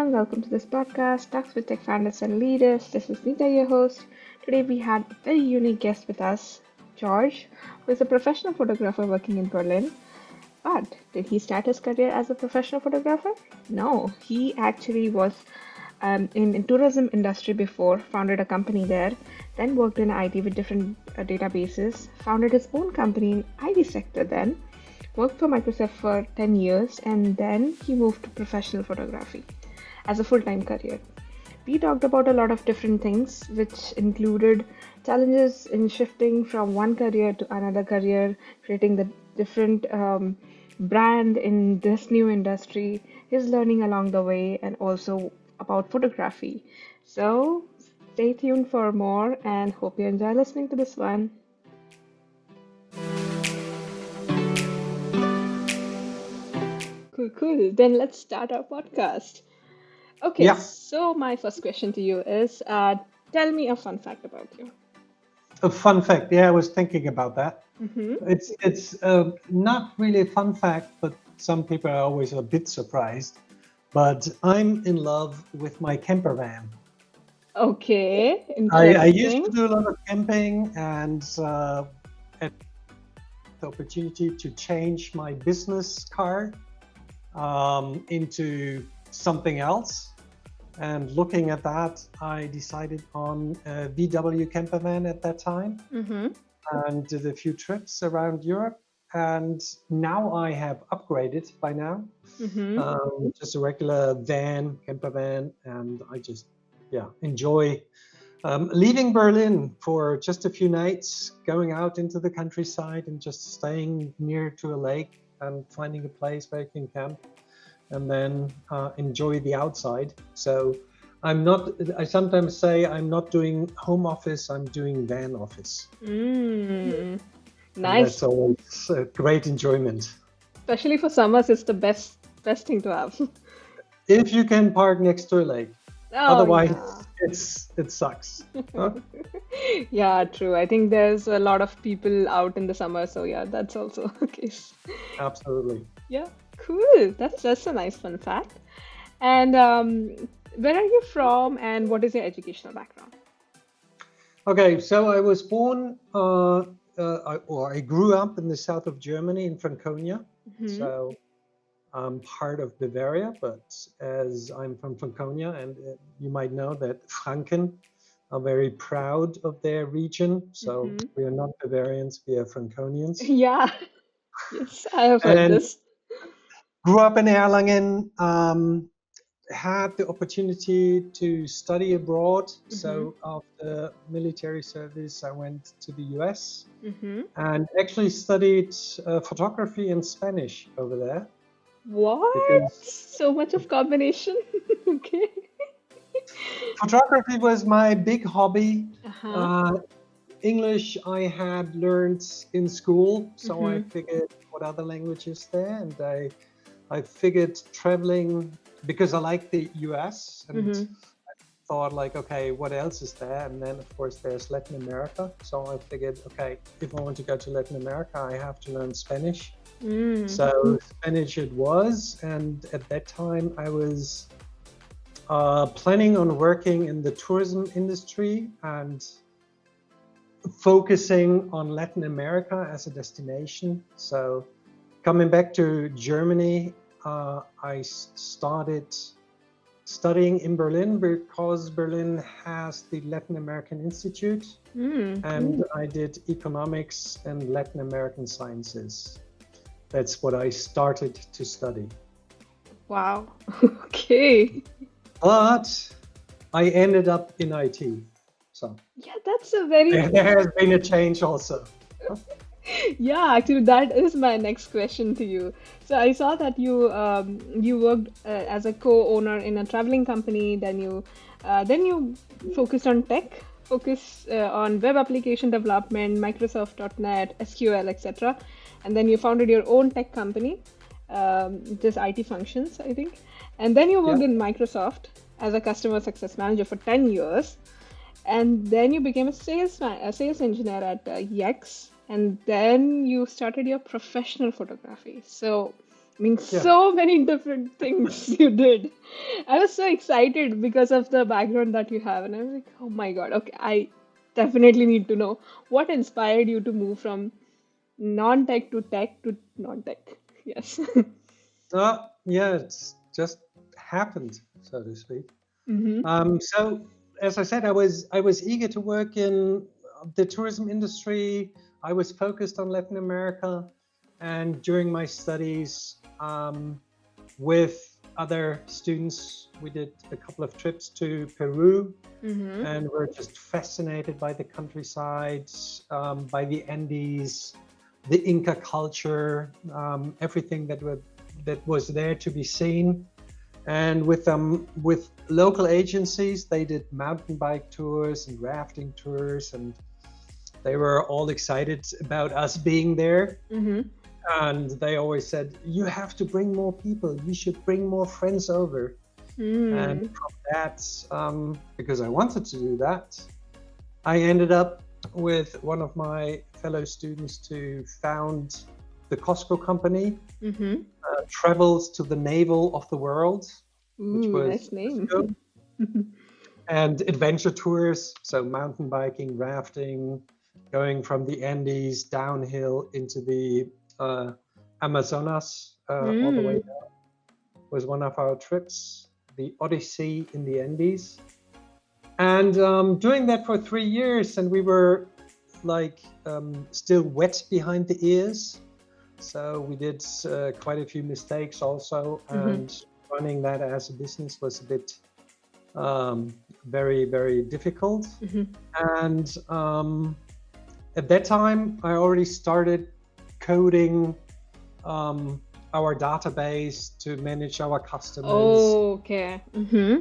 everyone. Welcome to this podcast, Talks with Tech Founders and Leaders. This is Nita, your host. Today we had a very unique guest with us, George, who is a professional photographer working in Berlin. But did he start his career as a professional photographer? No, he actually was in tourism industry before, founded a company there, then worked in IT with different databases, founded his own company in IT sector then, worked for Microsoft for 10 years, and then he moved to professional photography as a full-time career. We talked about a lot of different things, which included challenges in shifting from one career to another career, creating the different brand in this new industry, his learning along the way, and also about photography. So stay tuned for more and hope you enjoy listening to this one. Cool, cool. Then let's start our podcast. Okay, Yeah, so my first question to you is tell me a fun fact about you. a fun fact. Yeah, I was thinking about that. Mm-hmm. It's not really a fun fact, but some people are always a bit surprised. But I'm in love with my camper van. Okay, I used interesting. to do a lot of camping and had the opportunity to change my business car into something else. And looking at that, I decided on a VW camper van at that time Mm-hmm. and did a few trips around Europe. And now I have upgraded by now, Mm-hmm. just a regular van, camper van, and I just, enjoy leaving Berlin for just a few nights, going out into the countryside and just staying near to a lake and finding a place where I can camp and then enjoy the outside. So I sometimes say I'm not doing home office, I'm doing van office. Mm, And that's nice. always a great enjoyment. Especially for summers, it's the best thing to have. If you can park next to a lake. Oh Otherwise, yeah. it sucks. Huh? Yeah, true. I think there's a lot of people out in the summer, so yeah, that's also a case. Absolutely. Yeah, cool. That's a nice fun fact. And where are you from and what is your educational background? Okay, so I was born, I grew up in the south of Germany in Franconia. Hmm. So I'm part of Bavaria, but as I'm from Franconia, and you might know that Franken are very proud of their region. So Hmm. we are not Bavarians, we are Franconians. Yeah, yes, I have heard And this. grew up in Erlangen, had the opportunity to study abroad. Hmm. So after military service, I went to the US Hmm. and actually studied photography and Spanish over there What? because So much of combination. Okay. photography was my big hobby. Uh-huh. Uh, English I had learned in school, so I Hmm. figured what other languages there, and I figured traveling because I like the US and Hmm. thought like, okay, what else is there? And then of course there's Latin America. So I figured, okay, if I want to go to Latin America, I have to learn Spanish. Mm. So Spanish it was, and at that time I was planning on working in the tourism industry and focusing on Latin America as a destination. So coming back to Germany, I started studying in Berlin because Berlin has the Latin American Institute, Mm. and I did economics and Latin American sciences. That's what I started to study. Wow. Okay. But I ended up in IT. So Yeah, that's a very there has been a change also. yeah, actually that is my next question to you. So I saw that you worked as a co-owner in a traveling company, then you focused on tech, focused on web application development, Microsoft.NET, SQL, etc. And then you founded your own tech company, just IT functions, I think. And then you Yeah. worked in Microsoft as a customer success manager for 10 years. And then you became a sales engineer at Yex, and then you started your professional photography. So I mean, Yeah. so many different things you did. I was so excited because of the background that you have, and I was like, oh my God, okay, I definitely need to know what inspired you to move from non-tech to non-tech. Yes. Yeah, it's just happened, so to speak. Mm-hmm. So as I said, I was eager to work in the tourism industry. I was focused on Latin America, and during my studies, with other students, we did a couple of trips to Peru, Mm-hmm. and we're just fascinated by the countryside, by the Andes, the Inca culture, everything that was there to be seen. And with local agencies, they did mountain bike tours and rafting tours, and they were all excited about us being there. Mm-hmm. And they always said, "You have to bring more people. You should bring more friends over." And Mm. from that, because I wanted to do that, I ended up with one of my fellow students to found the Costco company, Mm-hmm. travels to the navel of the world, which Ooh, was nice name. Costco, and adventure tours, so mountain biking, rafting, going from the Andes downhill into the uh, Amazonas, all the way Mm. down, was one of our trips, the Odyssey in the Andes. And doing that for 3 years, and we were like still wet behind the ears. So we did quite a few mistakes also, Mm-hmm. and running that as a business was a bit very, very difficult. Mm-hmm. And at that time, I already started coding our database to manage our customers. Okay. Mm-hmm.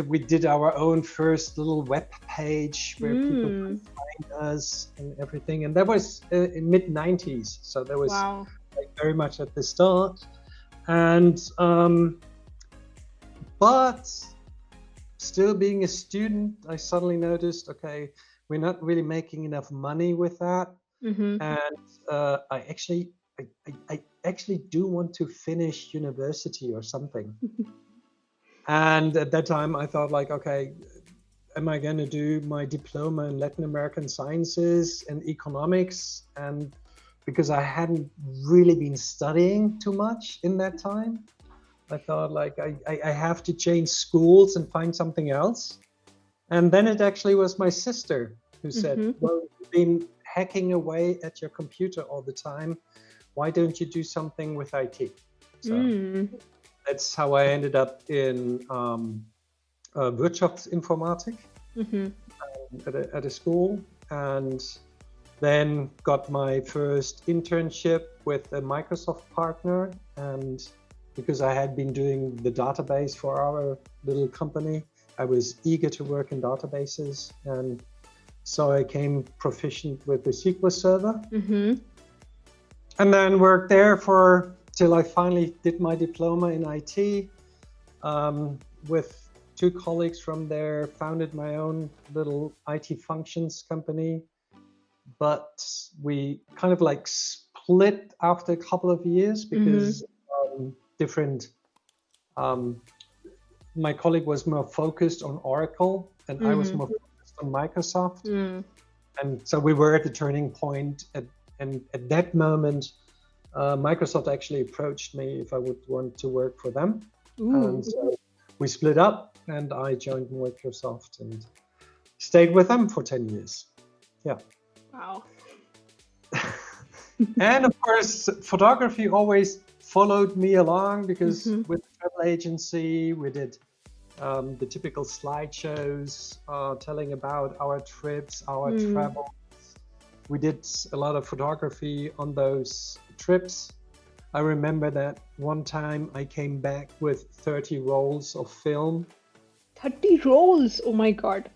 We did our own first little web page where people could Mm. find us and everything. And that was in mid 90s. So that was Wow. like very much at the start. And, but still being a student, I suddenly noticed, okay, we're not really making enough money with that. Mm-hmm. And I actually do want to finish university or something. And at that time, I thought like, okay, am I going to do my diploma in Latin American sciences and economics? And because I hadn't really been studying too much in that time, I thought like I have to change schools and find something else. And then it actually was my sister who said, Mm-hmm. well, you've been hacking away at your computer all the time. Why don't you do something with IT? So Mm. that's how I ended up in Wirtschaftsinformatik Mm-hmm. at a school, and then got my first internship with a Microsoft partner. And because I had been doing the database for our little company, I was eager to work in databases, and so I came proficient with the SQL Server, Mm-hmm. and then worked there for till I finally did my diploma in IT. With two colleagues from there, founded my own little IT functions company, but we kind of like split after a couple of years because different. Um, my colleague was more focused on Oracle, and I was Mm-hmm. more focused on Microsoft. Mm. And so we were at the turning point, and at that moment, Microsoft actually approached me if I would want to work for them. Ooh. And so we split up, and I joined Microsoft and stayed with them for 10 years. Yeah. Wow. And of course, photography always followed me along because Mm-hmm. with the travel agency, we did the typical slideshows telling about our trips, our Mm. travels. We did a lot of photography on those trips. I remember that one time I came back with 30 rolls of film. 30 rolls. Oh my God.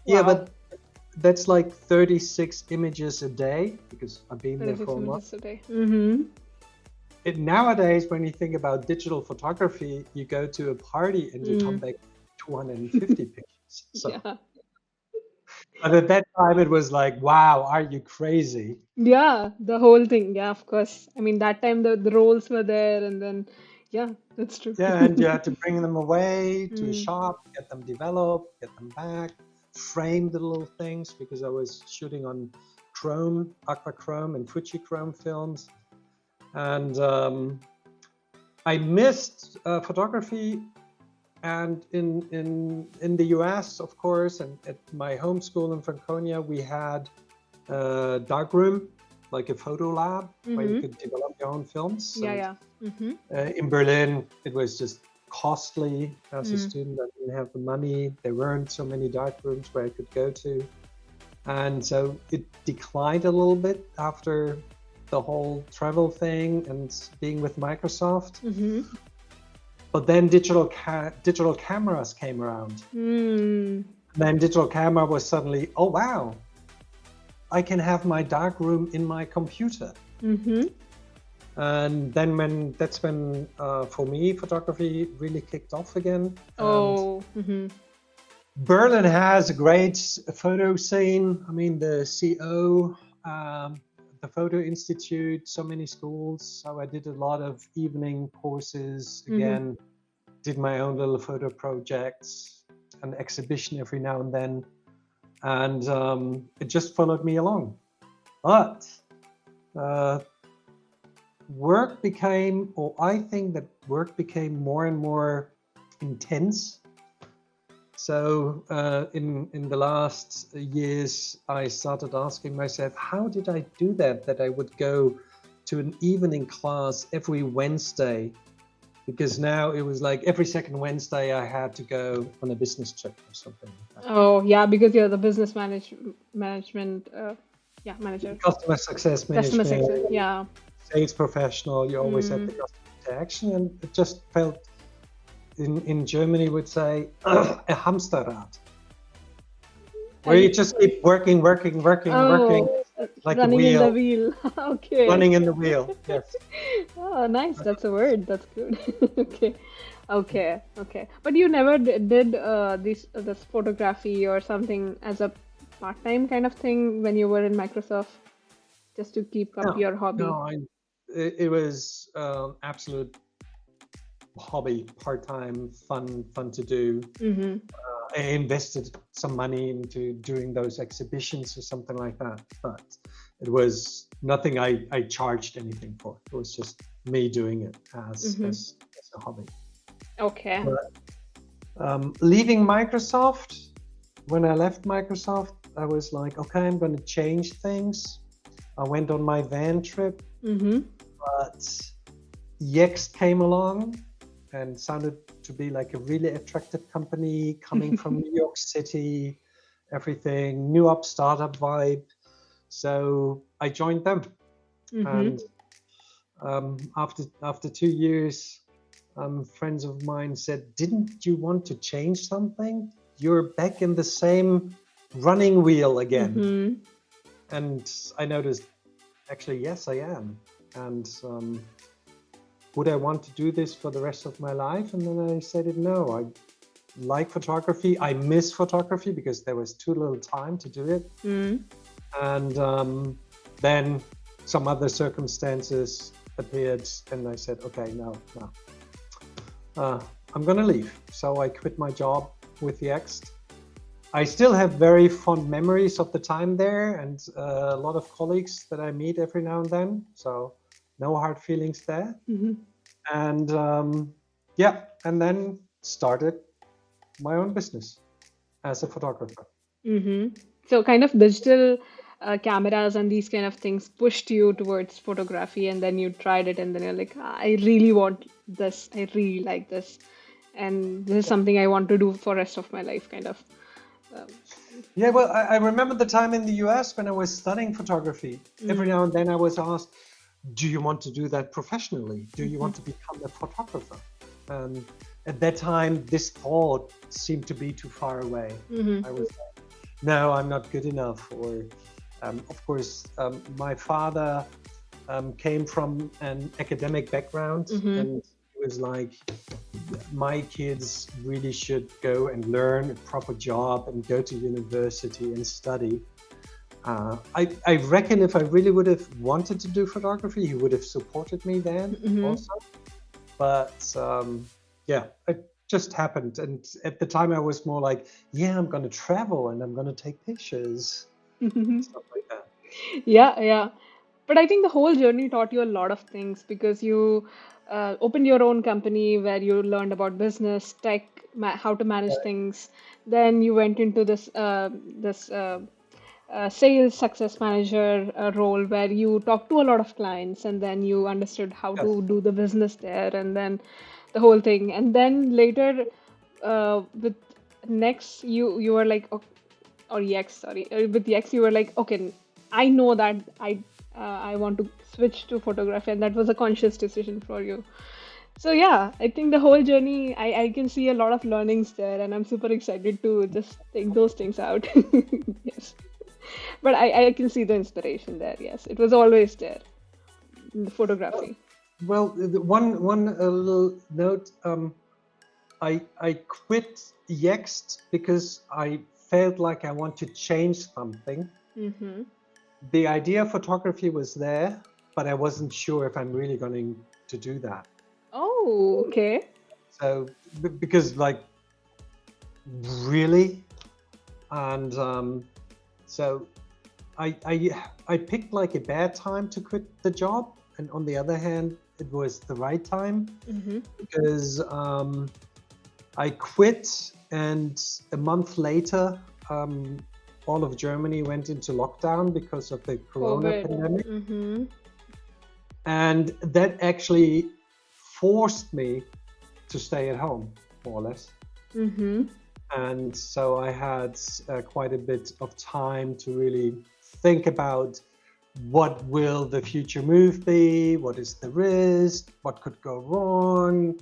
Yeah, Wow. but that's like 36 images a day because I've been there 36 for a month. images a day. Mm-hmm. Nowadays, when you think about digital photography, you go to a party and you come back 250 pictures. So Yeah. But at that time, it was like, wow, are you crazy? Yeah, the whole thing. Yeah, of course. I mean, that time the roles were there, and then, yeah, that's true. Yeah, and you had to bring them away to a Mm. shop, get them developed, get them back, frame the little things because I was shooting on chrome, aqua chrome, and Fuji chrome films. And I missed photography. And in the US, of course, and at my home school in Franconia, we had a darkroom, like a photo lab where you Mm-hmm. could develop your own films. Yeah, And yeah. Mm-hmm. in Berlin, it was just costly as a Mm. student. I didn't have the money. There weren't so many dark rooms where I could go to. And so it declined a little bit after the whole travel thing and being with Microsoft. Mm-hmm. But then digital cameras came around. Mm. Then digital camera was suddenly, oh wow, I can have my dark room in my computer. Mm-hmm. And then that's when for me photography really kicked off again. And Oh. Mm-hmm. Berlin has a great photo scene. I mean, the CO, the Photo Institute, so many schools. So I did a lot of evening courses Mm-hmm. again, did my own little photo projects, an exhibition every now and then. And it just followed me along. But uh, work became, or I think that work became more and more intense. So in the last years, I started asking myself, how did I do that? That I would go to an evening class every Wednesday, because now it was like every second Wednesday I had to go on a business trip or something like that. Oh, yeah, because you're the business management, yeah, manager, Customer success customer success. management, Yeah. sales professional, you always had Mm. the customer interaction, and it just felt, in Germany would say, a Hamsterrad, where you just keep working, working, Oh, like a running in the wheel, wheel. Okay. running in the wheel. Yes. Oh, nice. That's a word. That's good. Okay. Okay. Okay. But you never did this photography or something as a part-time kind of thing when you were in Microsoft, just to keep up No, your hobby. no, it was absolute hobby, part-time, fun to do. Mm-hmm. I invested some money into doing those exhibitions or something like that, but it was nothing I charged anything for. It was just me doing it as Mm-hmm. as a hobby. Okay. But leaving Microsoft, when I left Microsoft, I was like, okay, I'm going to change things. I went on my van trip, Mm-hmm. but Yext came along and sounded to be like a really attractive company coming from New York City, everything, new up startup vibe. So I joined them. Mm-hmm. And after 2 years, friends of mine said, "Didn't you want to change something? You're back in the same running wheel again." Mm-hmm. And I noticed, actually, yes, I am. And would I want to do this for the rest of my life? And then I said, no, I like photography. I miss photography because there was too little time to do it. Mm-hmm. And then some other circumstances appeared, and I said, okay, no. I'm going to leave. So I quit my job with Yext. I still have very fond memories of the time there, and a lot of colleagues that I meet every now and then. So no hard feelings there. Mm-hmm. And and then started my own business as a photographer. Mm-hmm. So kind of digital cameras and these kind of things pushed you towards photography, and then you tried it, and then you're like, "Ah, I really want this. I really like this, and this is something I want to do for rest of my life," kind of. Um, Yeah, well, I remember the time in the US when I was studying photography. Every mm, now and then I was asked, do you want to do that professionally? Do you mhm, want to become a photographer? And at that time, this thought seemed to be too far away. mhm, I was like, no, I'm not good enough. Or, of course, my father came from an academic background, mhm, and he was like, my kids really should go and learn a proper job and go to university and study. I reckon if I really would have wanted to do photography, he would have supported me then also. But yeah, it just happened. And at the time I was more like, yeah, I'm going to travel and I'm going to take pictures, stuff like that. Yeah. But I think the whole journey taught you a lot of things because you opened your own company where you learned about business, tech, how to manage things. Then you went into this sales success manager role where you talked to a lot of clients and then you understood how Yes. to do the business there and then the whole thing. And then later with next you were like, or Yex, sorry, with Yex, you were like, okay, I know that I want to switch to photography, and that was a conscious decision for you. So yeah, I think the whole journey, I can see a lot of learnings there, and I'm super excited to just take those things out. Yes, but I can see the inspiration there. Yes, it was always there in the photography. Well, one little note. I quit Yext because I felt like I want to change something. Mm-hmm. The idea of photography was there, but I wasn't sure if I'm really going to do that. Oh, okay. So because like really, and so I picked like a bad time to quit the job, and on the other hand, it was the right time Mm-hmm. because I quit, and a month later, all of Germany went into lockdown because of the Corona COVID. pandemic, Mm-hmm. and that actually forced me to stay at home, more or less. Mm-hmm. And so I had quite a bit of time to really think about what will the future move be, what is the risk, what could go wrong,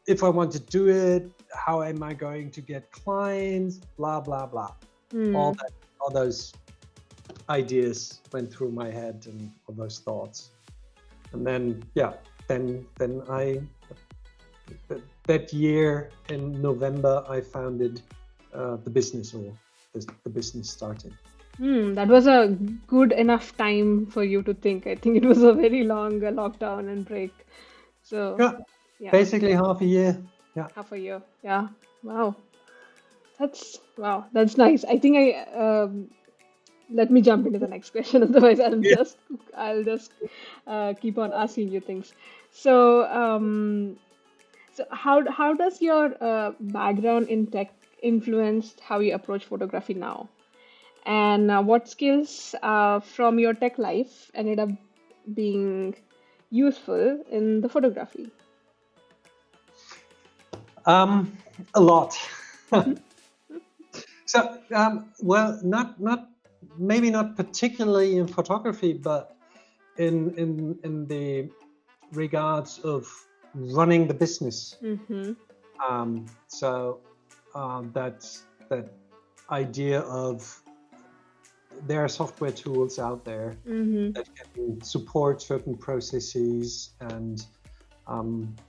if I want to do it, how am I going to get clients, blah, blah, blah. Mm. All those ideas went through my head and all those thoughts. And then, yeah, then that year in November, I founded the business, or the business started. That was a good enough time for you to think. I think it was a very long lockdown and break. So, Yeah, yeah, basically half a year. Yeah. half a year. Yeah. Wow. Wow. That's nice. I think let me jump into the next question. Otherwise, Yeah. I'll just keep on asking you things. So, so how does your background in tech influence how you approach photography now? And what skills from your tech life ended up being useful in the photography? A lot. Hmm. So, well, not maybe not particularly in photography, but in the regards of running the business. Mm-hmm. So that idea of there are software tools out there Mm-hmm. that can support certain processes, and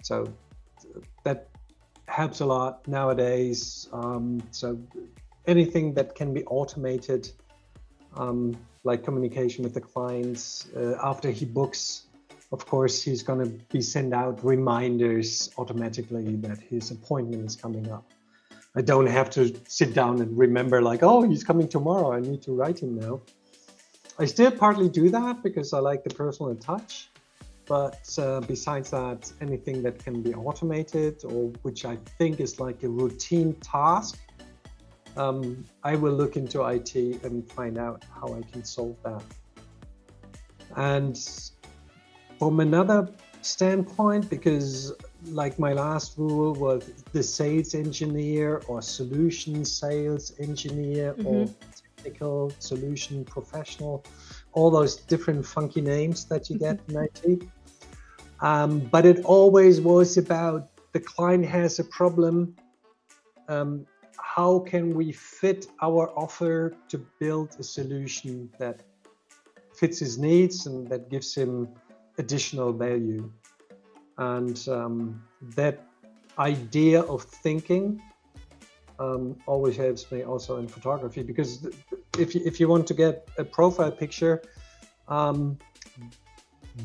so that helps a lot nowadays. So anything that can be automated, like communication with the clients after he books. Of course, he's going to be send out reminders automatically that his appointment is coming up. I don't have to sit down and remember like, oh, he's coming tomorrow, I need to write him now. I still partly do that because I like the personal touch. But besides that, anything that can be automated, or which I think is like a routine task, I will look into IT and find out how I can solve that. And from another standpoint, because like my last rule was the sales engineer or solution sales engineer or Mm-hmm. technical solution professional, all those different funky names that you get in IT. But it always was about the client has a problem. How can we fit our offer to build a solution that fits his needs and that gives him additional value? And that idea of thinking always helps me also in photography, because if you want to get a profile picture,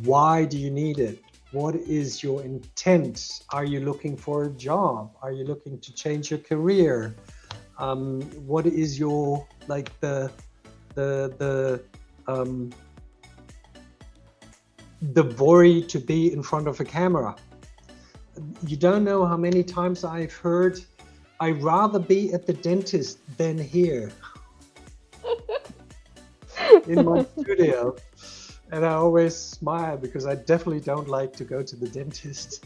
why do you need it? What is your intent? Are you looking for a job? Are you looking to change your career? What is your the worry to be in front of a camera? You don't know how many times I've heard, I'd rather be at the dentist than here in my studio. And I always smile because I definitely don't like to go to the dentist.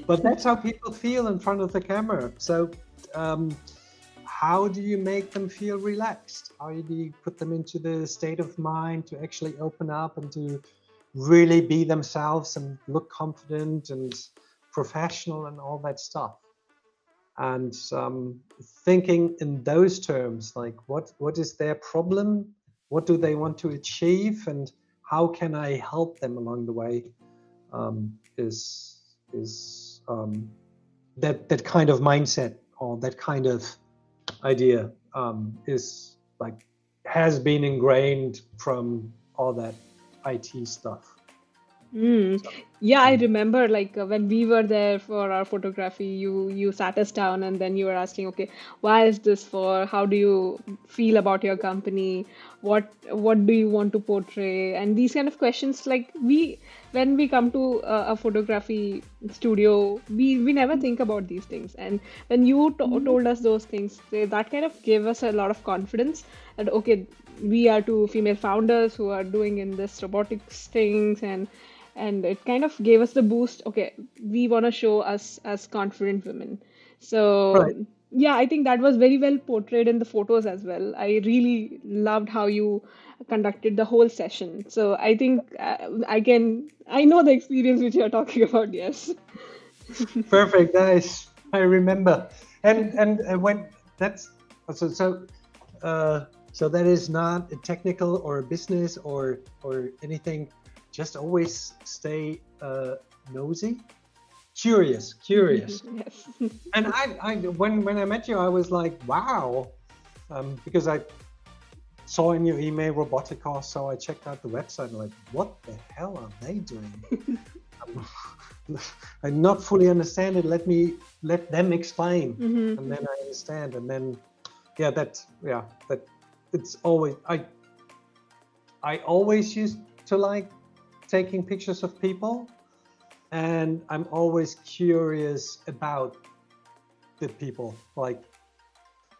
But that's how people feel in front of the camera. So how do you make them feel relaxed? How do you put them into the state of mind to actually open up and to really be themselves and look confident and professional and all that stuff? And thinking in those terms, like what is their problem? What do they want to achieve, and how can I help them along the way? Is that kind of mindset, or that kind of idea is like has been ingrained from all that IT stuff. Mm. Yeah, I remember like when we were there for our photography, you sat us down and then you were asking, okay, why is this for? How do you feel about your company? What do you want to portray? And these kind of questions, like we when we come to a photography studio, we never think about these things. And when you told us those things, that kind of gave us a lot of confidence that okay, we are two female founders who are doing in this robotics things, and it kind of gave us the boost. Okay, we want to show us as confident women. So Right. yeah, I think that was very well portrayed in the photos as well. I really loved how you conducted the whole session. So I think I know the experience which you're talking about. Yes. Perfect. Nice. I remember. And when that's so so so that is not a technical or a business or anything. Just always stay nosy, curious. Yes. And I when I met you, I was like, wow, because I saw in your email Robotica, so I checked out the website and like, what the hell are they doing? I not fully understand it. Let them explain, Hmm. and then I understand. And then that it's always I always used to like taking pictures of people, and I'm always curious about the people. Like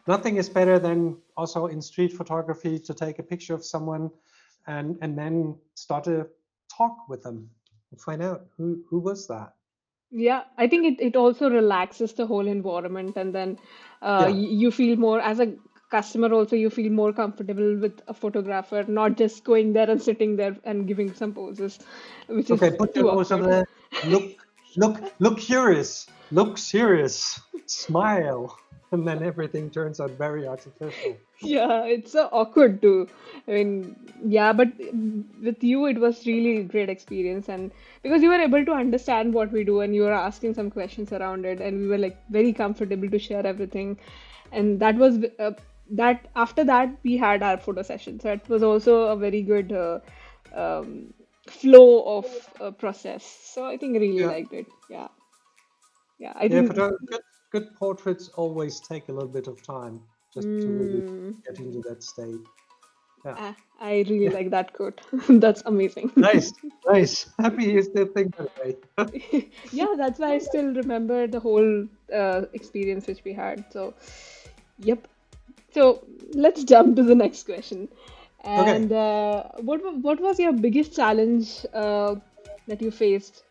nothing is better than also in street photography to take a picture of someone and then start to talk with them and find out who was that. Yeah, I think it also relaxes the whole environment, and then Yeah. you feel more as a customer also you feel more comfortable with a photographer, not just going there and sitting there and giving some poses, which Okay, is put your too nose over awkward. there. Look curious. Look serious. Smile. And then everything turns out very artificial. Yeah, it's so awkward too. I mean, yeah, but with you, it was really great experience, and because you were able to understand what we do, and you were asking some questions around it, and we were like very comfortable to share everything, and that was that. After that, we had our photo session, so it was also a very good um, flow of process. So I think I really Yeah. liked it. Yeah, yeah, I Yeah, think. good portraits always take a little bit of time just to really Mm, get into that state. Yeah. I really Yeah. like that quote. That's amazing. Nice. Nice. Happy you still think that way. Yeah, that's why I still remember the whole experience which we had. So, yep. So let's jump to the next question. Okay. And what was your biggest challenge that you faced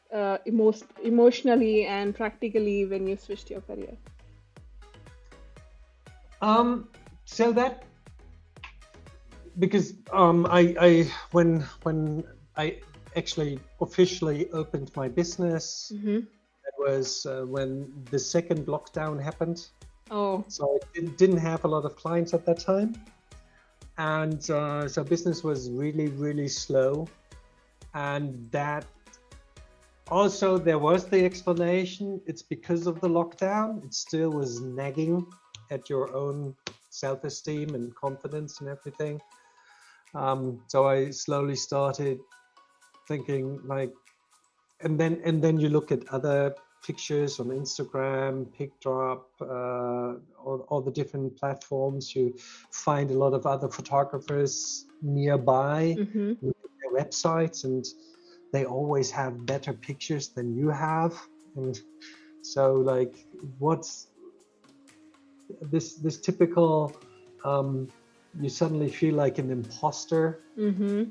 emotionally and practically when you switched your career? So that because I when I actually officially opened my business, Mm-hmm. that was when the second lockdown happened. Oh. So I didn't have a lot of clients at that time, and so business was really slow, and that Also, there was the explanation. It's because of the lockdown. It still was nagging at your own self-esteem and confidence and everything. So I slowly started thinking like, and then you look at other pictures on Instagram, PicDrop, all the different platforms. You find a lot of other photographers nearby, Mm-hmm. look at their websites, and they always have better pictures than you have. And so, like, what's this typical? You suddenly feel like an imposter. Mm-hmm.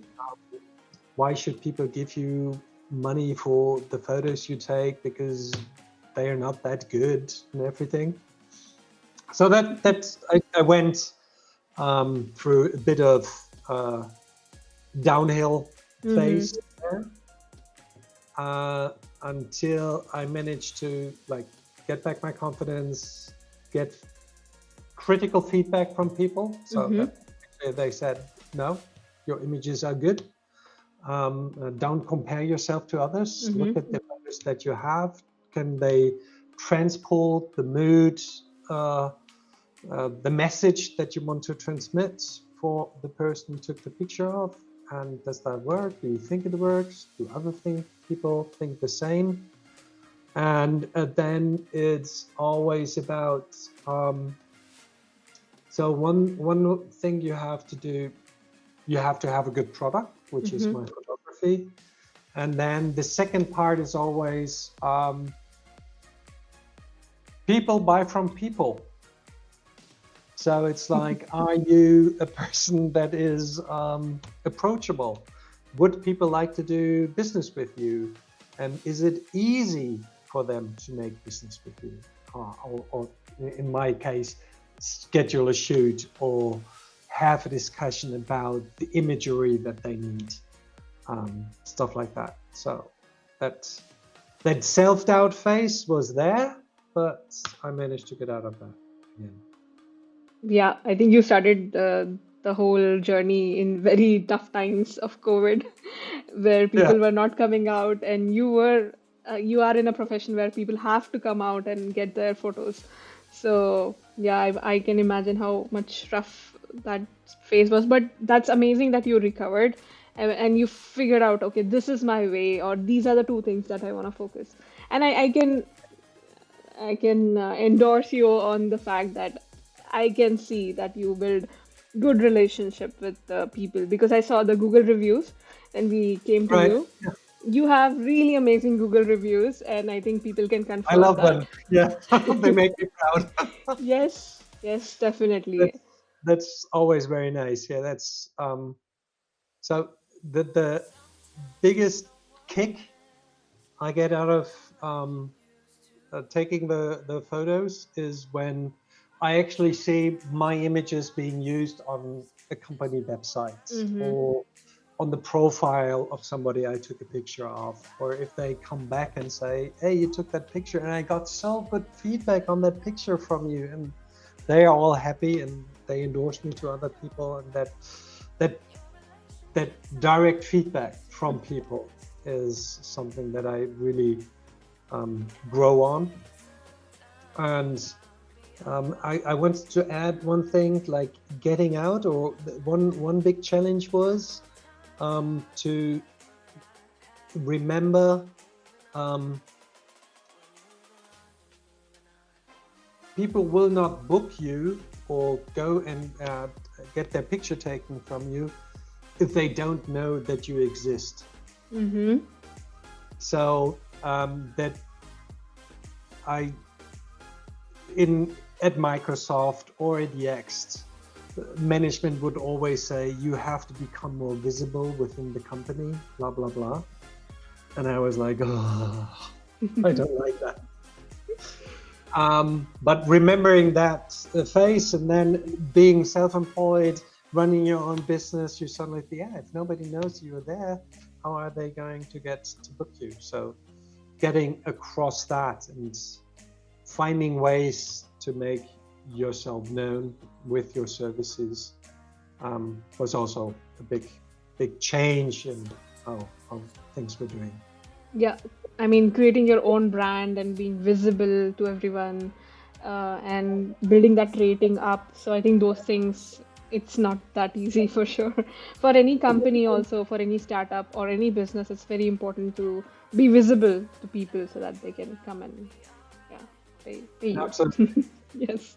Why should people give you money for the photos you take because they are not that good and everything? So I went through a bit of downhill Mm-hmm. phase there, uh, until I managed to like get back my confidence, get critical feedback from people. So Mm-hmm. that they said, no, your images are good. Don't compare yourself to others. Mm-hmm. Look at the photos that you have. Can they transport the mood, the message that you want to transmit for the person you took the picture of? And does that work? Do you think it works? Do other people think the same? And then it's always about. So one thing you have to do, you have to have a good product, which is Mm-hmm. my photography. And then the second part is always people buy from people. So it's like, are you a person that is approachable? Would people like to do business with you? And is it easy for them to make business with you? Or in my case, schedule a shoot or have a discussion about the imagery that they need. Stuff like that. So that self-doubt phase was there, but I managed to get out of that. Yeah. Yeah, I think you started the whole journey in very tough times of COVID, where Yeah. people were not coming out, and you are in a profession where people have to come out and get their photos. So yeah, I can imagine how much rough that phase was. But that's amazing that you recovered and you figured out, okay, this is my way, or these are the two things that I want to focus. And I can endorse you on the fact that I can see that you build good relationship with the people because I saw the Google reviews and we came to Right. you. You have really amazing Google reviews, and I think people can I confirm love that. them. Yeah. They make me proud. Yes, yes, definitely. that's that's always very nice. Yeah, that's so the biggest kick I get out of taking the photos is when I actually see my images being used on a company website Mm-hmm. or on the profile of somebody I took a picture of, or if they come back and say, hey, you took that picture and I got so good feedback on that picture from you, and they are all happy and they endorse me to other people, and that that direct feedback from people is something that I really grow on. And I wanted to add one thing, like getting out, or one big challenge was to remember people will not book you or go and get their picture taken from you if they don't know that you exist. Mm-hmm. So that I at Microsoft or at Yext, management would always say you have to become more visible within the company, blah blah blah. And I was like, oh, I don't like that. But remembering that phase and then being self-employed, running your own business, you suddenly think, yeah, if nobody knows you're there, how are they going to get to book you? So getting across that and finding ways to make yourself known with your services was also a big change in how things were doing. Yeah, I mean, creating your own brand and being visible to everyone, and building that rating up. So I think those things, it's not that easy for sure. For any company, also for any startup or any business, it's very important to be visible to people so that they can come and, yeah, pay you. Absolutely. Yes.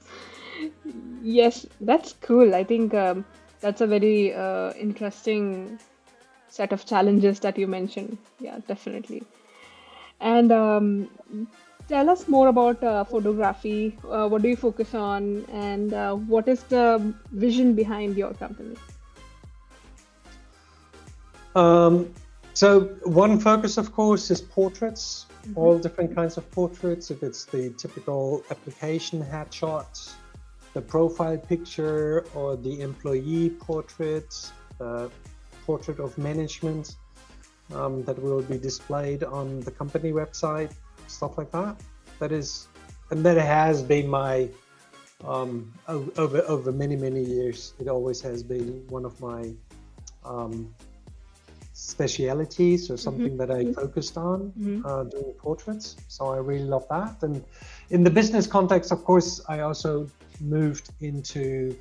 Yes, that's cool. I think that's a very interesting set of challenges that you mentioned. Yeah, definitely. And tell us more about photography. What do you focus on, and what is the vision behind your company? Um, so one focus, of course, is portraits, Mm-hmm. all different kinds of portraits. If it's the typical application headshot, the profile picture, or the employee portrait, portrait of management that will be displayed on the company website, stuff like that. That is, and that has been my over many years. It always has been one of my um, specialities or Mm-hmm. something that I focused on Mm-hmm. doing portraits. So I really love that. And in the business context, of course, I also moved into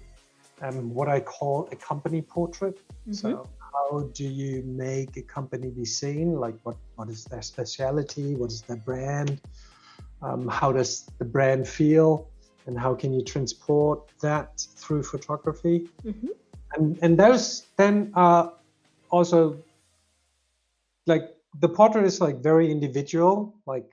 what I call a company portrait. Mm-hmm. So how do you make a company be seen? Like what is their speciality? What is their brand? How does the brand feel? And how can you transport that through photography? Mm-hmm. And those then are also like the portrait is like very individual. Like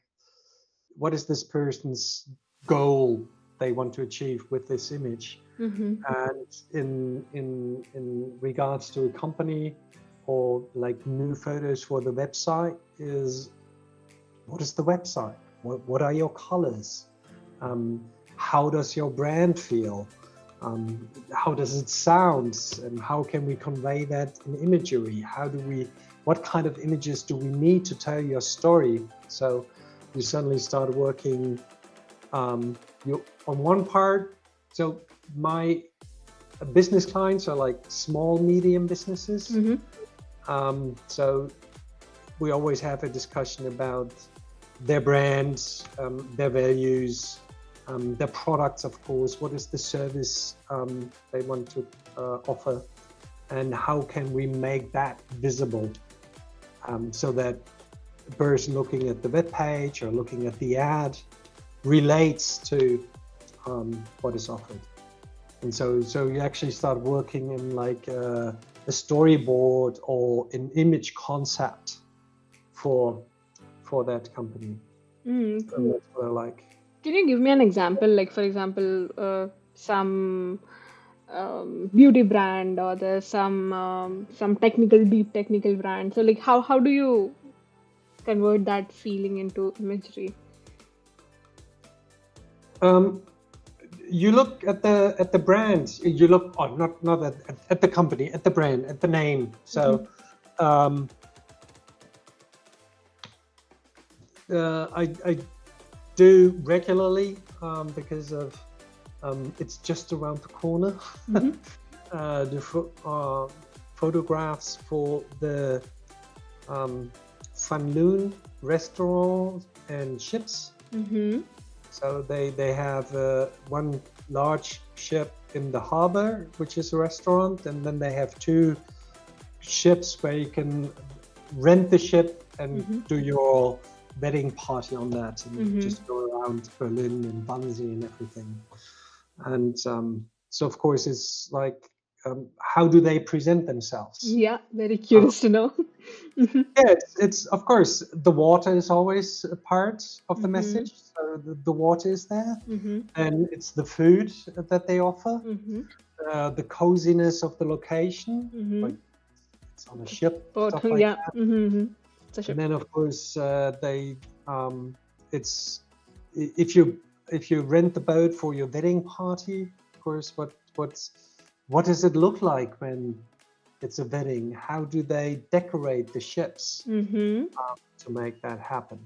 what is this person's goal they want to achieve with this image? Mm-hmm. And in regards to a company or like new photos for the website is what is the website? What are your colors? Um, how does your brand feel? How does it sound? And how can we convey that in imagery? What kind of images do we need to tell your story? So you suddenly start working you on one part. So my business clients are like small, medium businesses. Mm-hmm. So we always have a discussion about their brands, their values, their products, of course. What is the service they want to offer, and how can we make that visible so that the person looking at the web page or looking at the ad relates to what is offered. And so you actually start working in like a storyboard or an image concept for that company. Mm. And that's what I like. Can you give me an example? Like, for example, some beauty brand, or there's some technical, deep technical brand. So, like, how do you convert that feeling into imagery? Um, you look at the brand. You look not at the company, at the brand, at the name. Mm-hmm. So um, I do regularly because of it's just around the corner. Mm-hmm. The photographs for the Fanloon restaurant and ships. Mm-hmm. So they have one large ship in the harbor, which is a restaurant, and then they have two ships where you can rent the ship and Mm-hmm. do your wedding party on that, and Mm-hmm. just go around Berlin and Wannsee and everything. And so, of course, it's like how do they present themselves? Yeah, very Uh, curious to know. Mm-hmm. yeah, it's of course the water is always a part of the Mm-hmm. message. So the water is there, Mm-hmm. and it's the food that they offer, Mm-hmm. the coziness of the location, Mm-hmm. like it's on a ship, Both, stuff like yeah. that. Mm-hmm. So And sure. then of course it's if you rent the boat for your wedding party, of course, what does it look like when it's a wedding? How do they decorate the ships Mm-hmm. to make that happen?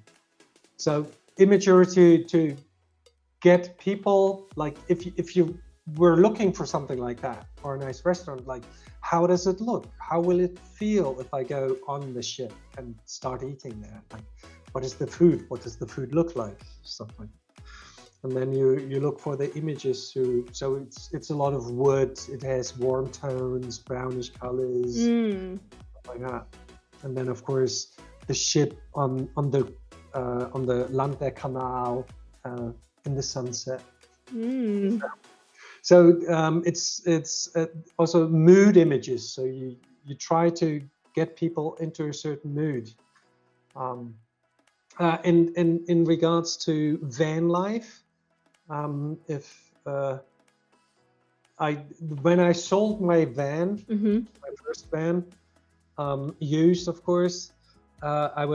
So imagery to get people like if you we're looking for something like that, or a nice restaurant. Like, how does it look? How will it feel if I go on the ship and start eating there? Like, what is the food? What does the food look like? Stuff like that. And then you look for the images. So it's a lot of wood. It has warm tones, brownish colors, stuff like that. And then of course the ship on the Landwehrkanal in the sunset. So it's also mood images. So you try to get people into a certain mood. In regards to van life, when I sold my van, my first van, used, of course, I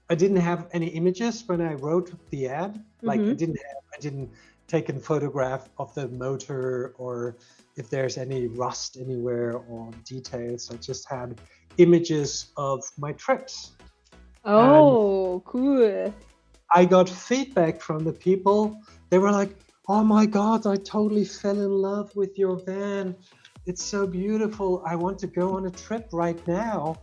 didn't have any images when I wrote the ad. Like I didn't take a photograph of the motor or if there's any rust anywhere or details. I just had images of my trips. Oh, cool. I got feedback from the people. They were like, "Oh my God, I totally fell in love with your van. It's so beautiful. I want to go on a trip right now.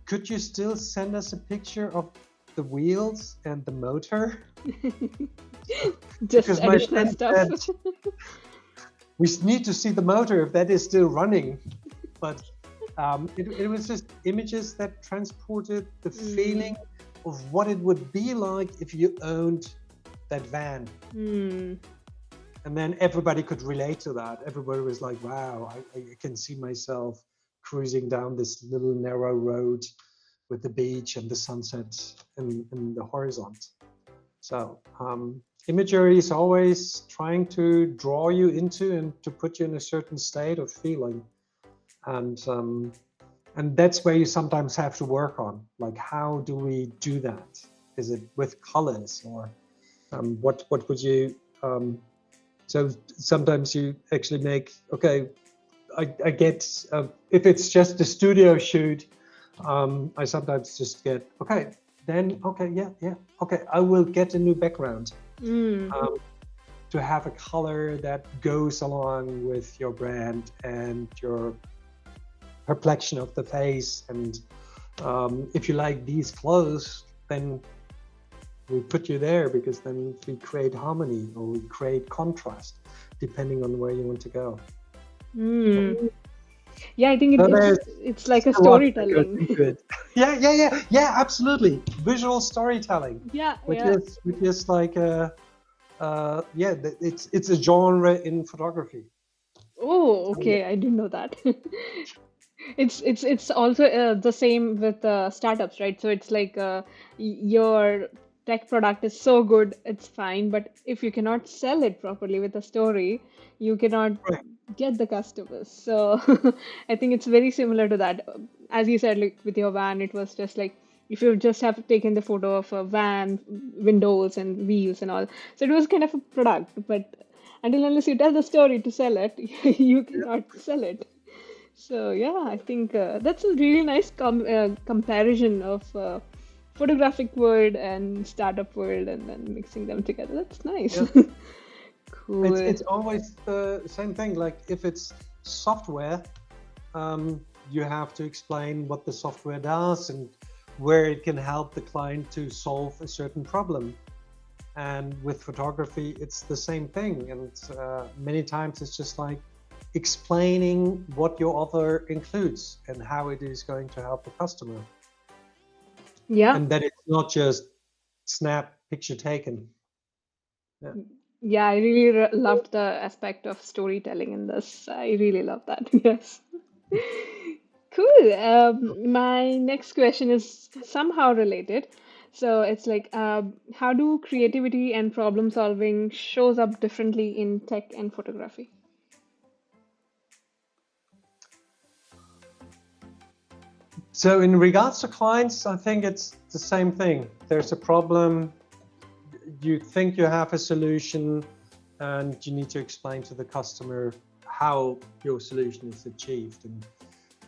Could you still send us a picture of the wheels and the motor?" Just additional stuff. Said, we need to see the motor if that is still running. But it was just images that transported the feeling of what it would be like if you owned that van. And then everybody could relate to that. Everybody was like, wow, I can see myself cruising down this little narrow road with the beach and the sunset in the horizon. So imagery is always trying to draw you into and to put you in a certain state of feeling. And that's where you sometimes have to work on, like, how do we do that? Is it with colors or what would you, so sometimes you actually make, okay, I get, if it's just a studio shoot, I sometimes just get, okay, I will get a new background to have a color that goes along with your brand and your perplexion of the face. And if you like these clothes, then we put you there because then we create harmony or we create contrast depending on where you want to go. Yeah, I think it's like a storytelling. Yeah, absolutely. Visual storytelling. Which is like it's a genre in photography. Oh, okay. I didn't know that. It's also the same with startups, right? So it's like your tech product is so good, it's fine, but if you cannot sell it properly with a story, you cannot get the customers. So I think it's very similar to that. As you said, like with your van, it was just like if you just have taken the photo of a van, windows and wheels and all. So it was kind of a product, but until unless you tell the story to sell it, you cannot sell it. So yeah, I think that's a really nice comparison of photographic world and startup world, and then mixing them together. That's nice. Yeah. Cool. It's always the same thing. Like if it's software, you have to explain what the software does and where it can help the client to solve a certain problem. And with photography, it's the same thing. And many times it's just like explaining what your offer includes and how it is going to help the customer. Yeah. And that it's not just snap, picture taken. Yeah. Yeah, I really loved the aspect of storytelling in this. I really love that. Yes. Cool. My next question is somehow related. So it's like, how do creativity and problem solving shows up differently in tech and photography? So in regards to clients, I think it's the same thing. There's a problem, you think you have a solution, and you need to explain to the customer how your solution is achieved and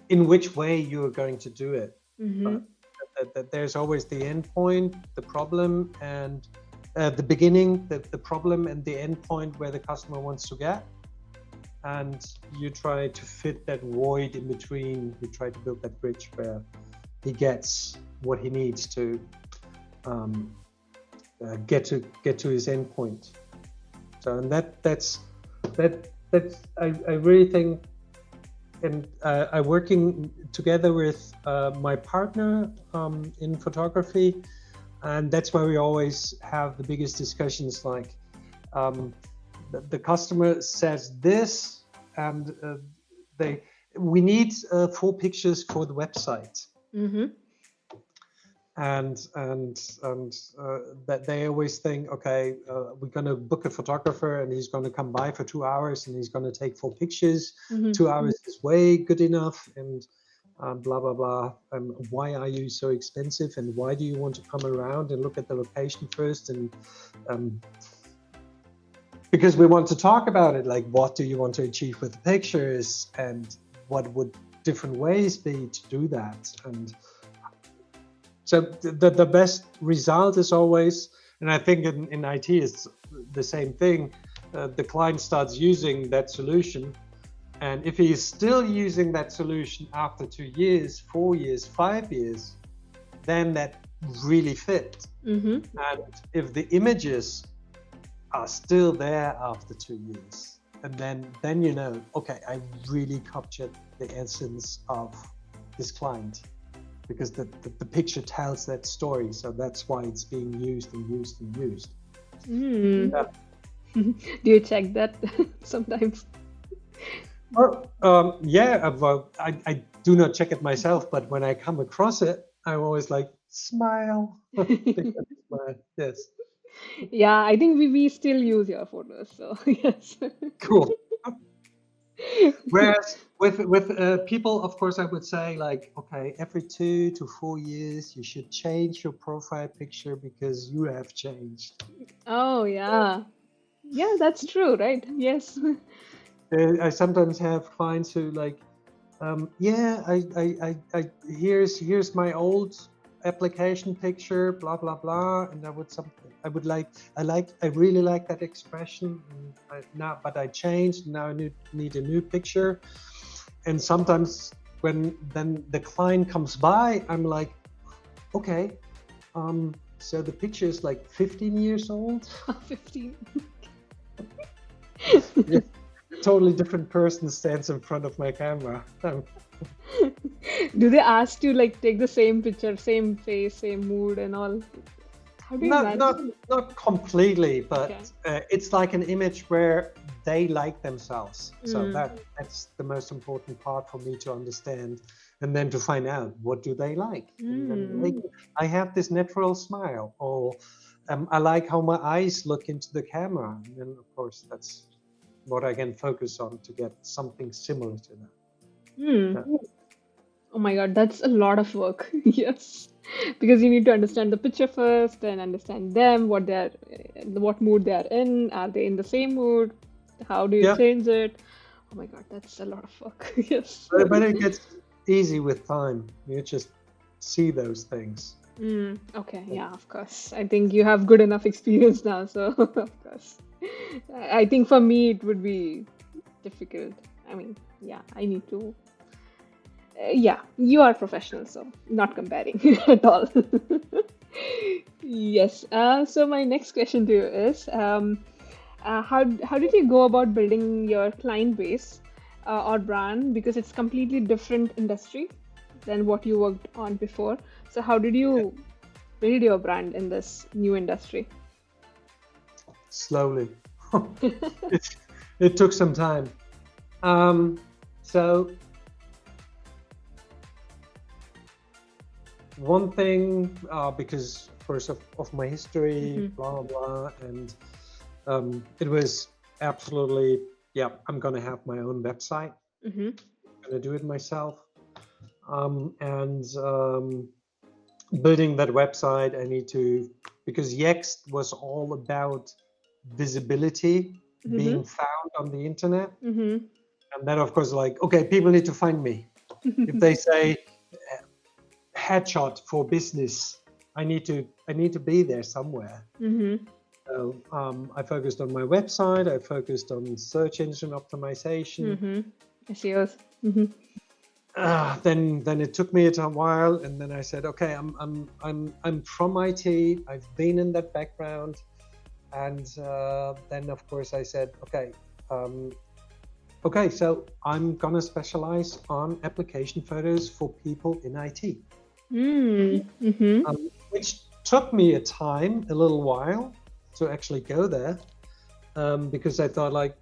in which way you are going to do it. But that there's always the end point, the problem, and the beginning, the problem, and the end point where the customer wants to get. And you try to fit that void in between. You try to build that bridge where he gets what he needs to get to his end point. So, and that's I really think, and I'm working together with my partner in photography, and that's where we always have the biggest discussions. Like the customer says this, and we need 4 pictures for the website. Mm-hmm. And that they always think, okay, we're going to book a photographer and he's going to come by for 2 hours and he's going to take 4 pictures. Mm-hmm. 2 hours is way good enough, and blah blah blah. Why are you so expensive, and why do you want to come around and look at the location first? And because we want to talk about it, like what do you want to achieve with the pictures, and what would different ways be to do that. And so the best result is always, and I think in IT it's the same thing, the client starts using that solution, and if he is still using that solution after 2 years, 4 years, 5 years, then that really fit. Mm-hmm. And if the images are still there after 2 years, and then you know, okay, I really captured the essence of this client, because the picture tells that story. So that's why it's being used and used and used. Mm. Yeah. Do you check that sometimes? Well, yeah, I do not check it myself, but when I come across it, I'm always like, smile. Smile. Yes. Yeah, I think we still use your photos, so yes. Cool. Whereas with people, of course, I would say like, okay, every 2 to 4 years, you should change your profile picture because you have changed. Oh, yeah. Yeah, that's true, right? Yes. I sometimes have clients who like, yeah, I here's my old application picture, blah blah blah, and I really like that expression, and but I changed. Now I need a new picture. And sometimes when then the client comes by, I'm like, okay, so the picture is like 15 years old. 15. Yeah, totally different person stands in front of my camera. Do they ask you like take the same picture, same face, same mood and all? How do you manage? Not completely, but Okay. it's like an image where they like themselves. So that's the most important part for me to understand, and then to find out what do they like. And then, like, I have this natural smile, or I like how my eyes look into the camera. And then, of course, that's what I can focus on to get something similar to that. Hmm. Yeah. Oh my God, that's a lot of work. Yes. Because you need to understand the picture first and understand them, what mood they are in. Are they in the same mood? How do you Yeah, change it? Oh my God, that's a lot of work. Yes. but it gets easy with time. You just see those things. Okay, yeah, of course. I think you have good enough experience now, so of course. I think for me it would be difficult. I mean, yeah, I need to. Yeah, you are professional, so not comparing at all. Yes. So my next question to you is, how did you go about building your client base or brand, because it's completely different industry than what you worked on before. So how did you build your brand in this new industry? Slowly. It took some time. So one thing, because of course of my history, blah blah, and it was absolutely, yeah, I'm gonna have my own website. I'm gonna do it myself, and building that website, I need to, because Yext was all about visibility, being found on the internet. And then of course, like, okay, people need to find me. If they say headshot for business, I need to be there somewhere. So I focused on my website. I focused on search engine optimization. SEOs. Mm-hmm. Then it took me a while, and then I said, okay, I'm from IT. I've been in that background, and then of course I said, okay, so I'm gonna specialize on application photos for people in IT, Mm-hmm. which took me a little while to actually go there, because I thought like,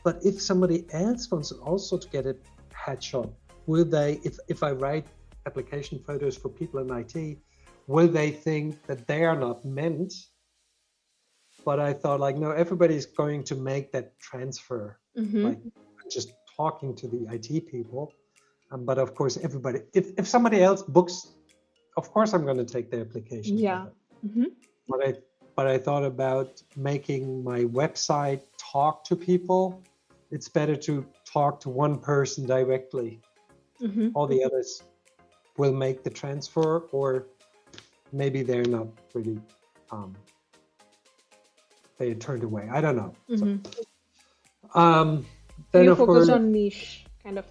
but if somebody else wants also to get a headshot, will they, if I write application photos for people in IT, will they think that they are not meant? But I thought like, no, everybody's going to make that transfer. Like just talking to the IT people. But of course, everybody, if somebody else books, of course I'm going to take the application Yeah. photo. But I thought about making my website talk to people. It's better to talk to one person directly. All the others will make the transfer, or maybe they're not really, they turned away. I don't know. So, then You of course, focused on niche kind of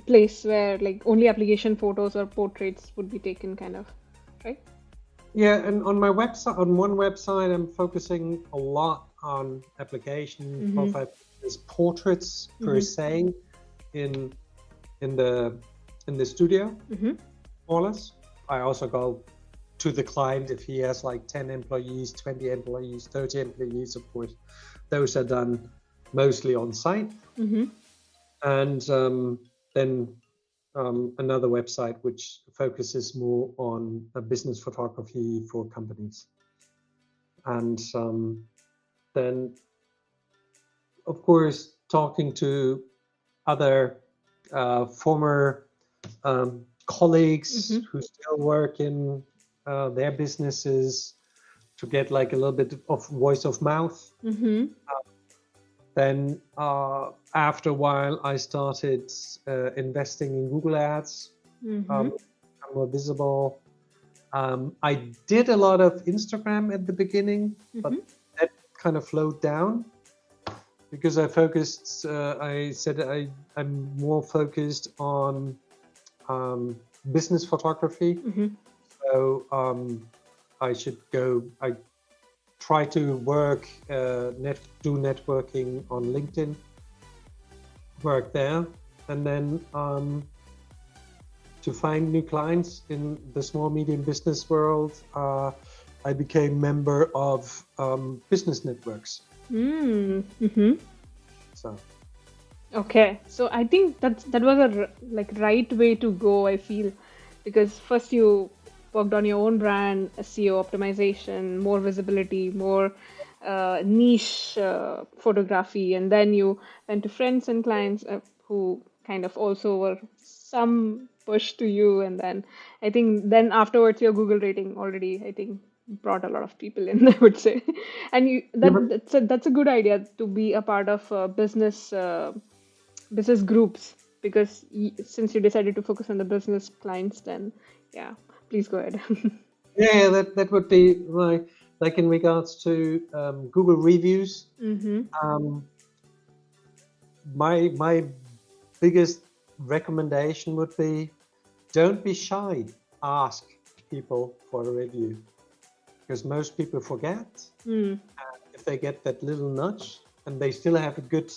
place where like only application photos or portraits would be taken, kind of, right? yeah, and on my website, on one website, I'm focusing a lot on application profile as portraits per se in the studio, more or less. I also go to the client if he has like 10 employees, 20 employees, 30 employees. Of course, those are done mostly on site, and then another website which focuses more on business photography for companies. And then, of course, talking to other former colleagues who still work in their businesses to get like a little bit of voice of mouth. Then after a while, I started investing in Google Ads, become more visible. I did a lot of Instagram at the beginning, but that kind of slowed down because I focused. I said I'm more focused on business photography. So I should go. I try to work, do networking on LinkedIn, work there, and then to find new clients in the small medium business world, I became member of business networks. So Okay, so I think that was a like right way to go, I feel, because first you worked on your own brand, SEO optimization, more visibility, more niche photography, and then you went to friends and clients who kind of also were some push to you, and then I think then afterwards your Google rating already, I think, brought a lot of people in, I would say. And that's a good idea to be a part of business groups, because since you decided to focus on the business clients, then yeah, please go ahead. yeah, that would be like in regards to Google reviews. My biggest recommendation would be, don't be shy. Ask people for a review, because most people forget. And if they get that little nudge and they still have a good,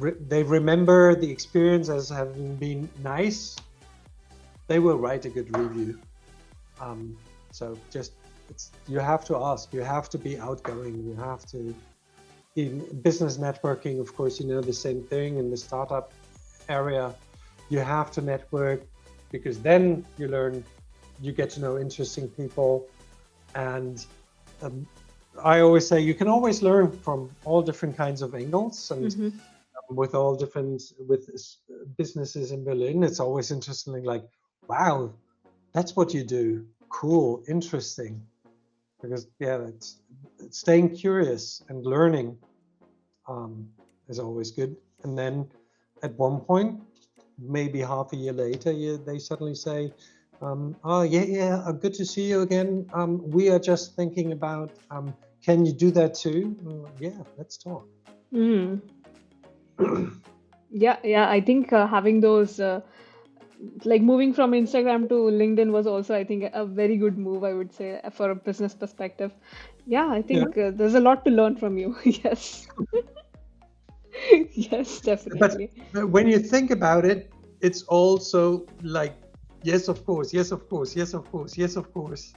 they remember the experience as having been nice, they will write a good review. So just you have to ask, you have to be outgoing, you have to. In business networking, of course, you know the same thing in the startup area. You have to network, because then you learn, you get to know interesting people. And I always say you can always learn from all different kinds of angles. And with all different, with businesses in Berlin, it's always interesting, like, wow, that's what you do. Cool, interesting. Because yeah, it's staying curious and learning is always good. And then at one point, maybe half a year later, they suddenly say, oh, yeah, good to see you again. We are just thinking about, can you do that too? Yeah, let's talk. Mm. Yeah. I think having those, like moving from Instagram to LinkedIn was also, I think, a very good move, I would say, for a business perspective. Yeah, I Yeah. think there's a lot to learn from you. Yes. Yes, But definitely. when you think about it, it's also like, yes, of course, yes, of course, yes, of course, yes, of course.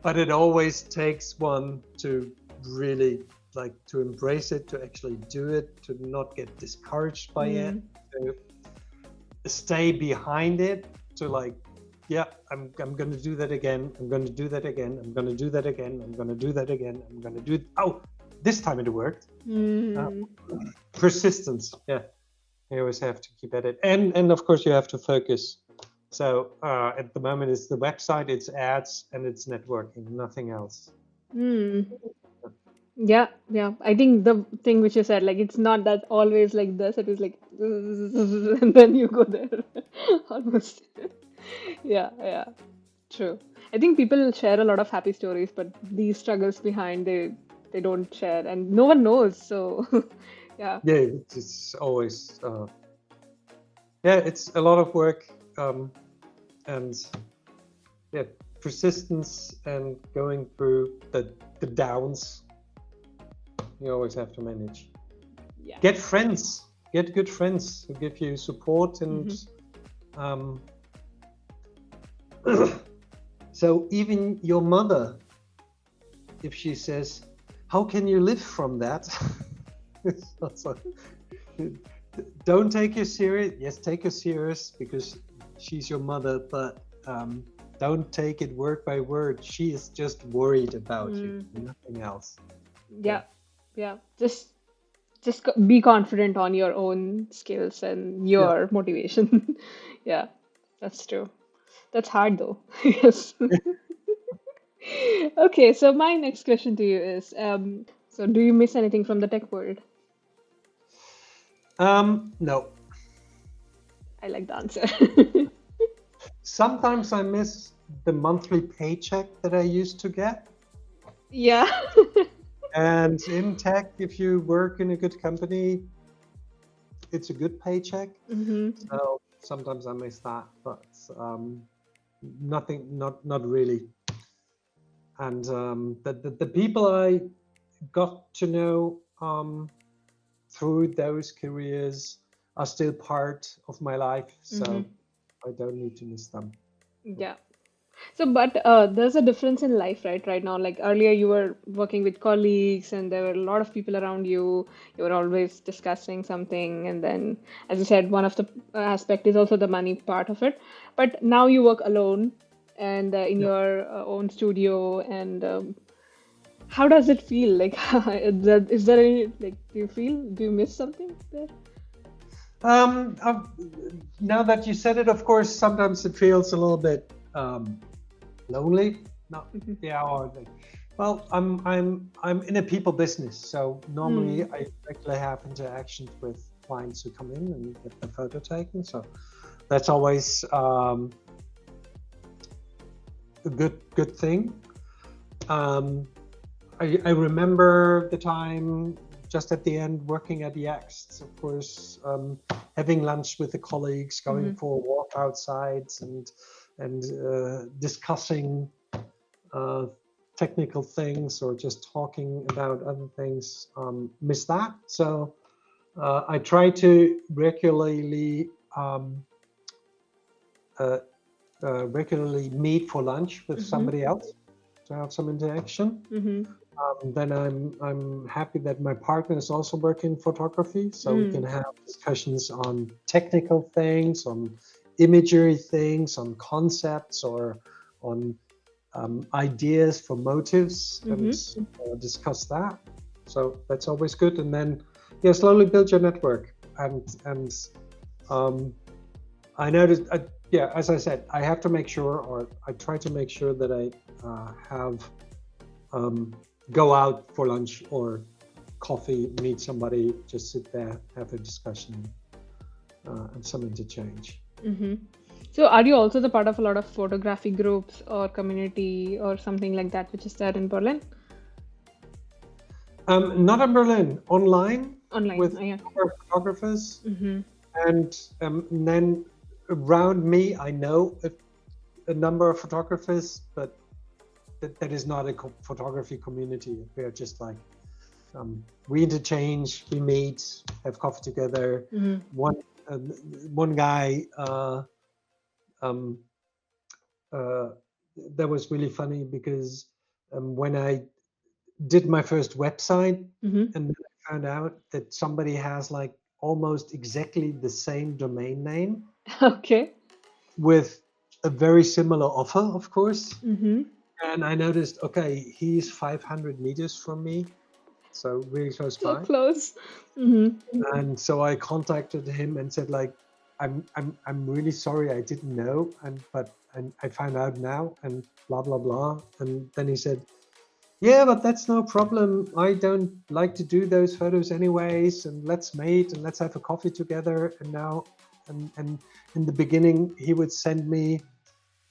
But it always takes one to really like to embrace it, to actually do it, to not get discouraged by it, Mm. to stay behind it, to like, yeah, I'm going to do that again. I'm going to do that again. I'm going to do that again. I'm going to do that again. I'm going to do it. Oh, this time it worked. Mm. Persistence. Yeah. You always have to keep at it. And of course you have to focus. So at the moment it's the website, it's ads, and it's networking, nothing else. Mm. Yeah. I think the thing which you said, like, it's not that always like this, it is like, and then you go there. Almost. Yeah. True. I think people share a lot of happy stories, but these struggles behind, they don't share, and no one knows. So, yeah. Yeah, it's always yeah, it's a lot of work, and yeah, persistence and going through the downs. You always have to manage. Yeah. Get friends, get good friends who give you support, and um, so even your mother, if she says, "How can you live from that?" It's not so. Don't take her serious. Yes, take her serious because she's your mother, but don't take it word by word. She is just worried about you, nothing else. Yeah. Yeah. Just be confident on your own skills and Yeah. your motivation. Yeah, that's true. That's hard though. Yes. Okay, so my next question to you is, so do you miss anything from the tech world? No. I like the answer. Sometimes I miss the monthly paycheck that I used to get. Yeah. And in tech, if you work in a good company, it's a good paycheck. So sometimes I miss that, but nothing, not really. And the people I got to know through those careers are still part of my life, so I don't need to miss them. Yeah. So, but there's a difference in life, right? Right now, like earlier, you were working with colleagues, and there were a lot of people around you. You were always discussing something, and then, as you said, one of the aspect is also the money part of it. But now you work alone and in Yeah. your own studio, and how does it feel? Like, is there any like, do you miss something there? Um, uh, Now that you said it, of course, sometimes it feels a little bit lonely. No, yeah, or like, well, I'm in a people business, so normally Mm. I regularly have interactions with clients who come in and get the photo taken. So that's always a good thing. Um, I remember the time just at the end working at EX, of course, having lunch with the colleagues, going for a walk outside, and discussing technical things or just talking about other things. Miss that. So I try to uh, regularly meet for lunch with somebody else to have some interaction. Then I'm happy that my partner is also working photography, so we can have discussions on technical things, on imagery things, on concepts, or on ideas for motives, and discuss that. So that's always good. And then, yeah, slowly build your network. And I noticed, yeah, as I said, I have to make sure, or I try to make sure that I have go out for lunch or coffee, meet somebody, just sit there, have a discussion. and some interchange. Mm-hmm. So, are you also the part of a lot of photography groups or community or something like that, which is there in Berlin? Not in Berlin, online Online, with yeah. other photographers. Mm-hmm. And then around me, I know a number of photographers, but that is not a photography community. We are just like, we interchange, we meet, have coffee together. Mm-hmm. One guy, um, uh, that was really funny because when I did my first website, Mm-hmm. and then I found out that somebody has like almost exactly the same domain name Okay. with a very similar offer, of course. Mm-hmm. And I noticed, okay, he's 500 meters from me, so really close So by. close. Mm-hmm. And so I contacted him and said, like, I'm really sorry, I didn't know, but I found out now, and blah blah blah. And then he said, yeah, but that's no problem. I don't like to do those photos anyways, and let's meet and let's have a coffee together. And now, and in the beginning, he would send me